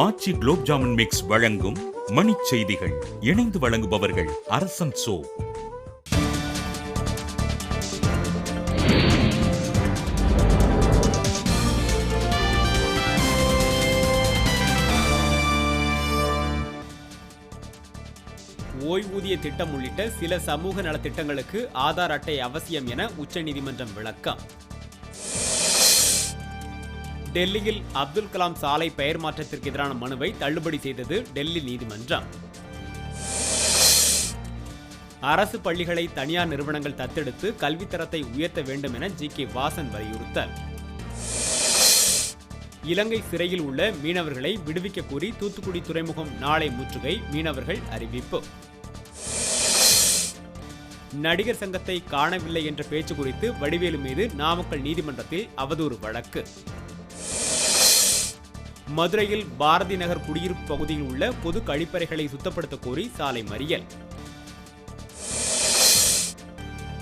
ஆச்சி gulab jamun mix வழங்கும் மணிச் செய்திகள். இணைந்து வழங்குபவர்கள் அரசன் சோ. ஓய்வூதிய திட்டம் உள்ளிட்ட சில சமூக நலத்திட்டங்களுக்கு ஆதார் அட்டை அவசியம் என உச்சநீதிமன்றம் விளக்கம். டெல்லியில் அப்துல் கலாம் சாலை பெயர் மாற்றத்திற்கு எதிரான மனுவை தள்ளுபடி செய்தது டெல்லி நீதிமன்றம். அரசு பள்ளிகளை தனியார் நிறுவனங்கள் தத்தெடுத்து கல்வித்தரத்தை உயர்த்த வேண்டும் என ஜி.கே. வாசன் வலியுறுத்தல். இலங்கை சிறையில் உள்ள மீனவர்களை விடுவிக்க கோரி தூத்துக்குடி துறைமுகம் நாளை முற்றுகை, மீனவர்கள் அறிவிப்பு. நடிகர் சங்கத்தை காணவில்லை என்ற பேச்சு குறித்து வடிவேலு மீது நாமக்கல் நீதிமன்றத்தில் அவதூறு வழக்கு. மதுரையில் பாரதி நகர் குடியிருப்பு பகுதியில் உள்ள பொது கழிப்பறைகளை சுத்தப்படுத்த கோரி சாலை மறியல்.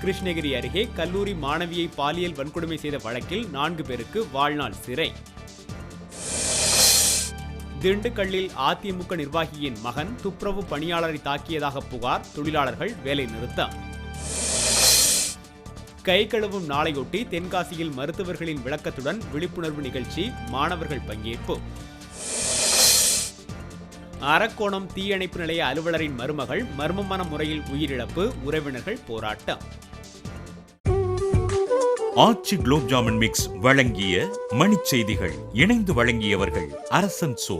கிருஷ்ணகிரி அருகே கல்லூரி மாணவியை பாலியல் வன்கொடுமை செய்த வழக்கில் 4 பேருக்கு வாழ்நாள் சிறை. திண்டுக்கல்லில் அதிமுக நிர்வாகியின் மகன் துப்புரவு பணியாளரை தாக்கியதாக புகார், தொழிலாளர்கள் வேலை நிறுத்தம். கை கழுவும் நாளையொட்டி தென்காசியில் மருத்துவர்களின் விளக்கத்துடன் விழிப்புணர்வு நிகழ்ச்சி, மாணவர்கள் பங்கேற்பு. அரக்கோணம் தீயணைப்பு நிலைய அலுவலரின் மருமகள் மர்மமான முறையில் உயிரிழப்பு, உறவினர்கள் போராட்டம். ஆச்சி குலோப் ஜாமுன் மிக்ஸ் வழங்கிய மணிச் செய்திகள். இணைந்து வழங்கியவர்கள் அரசன் சோ.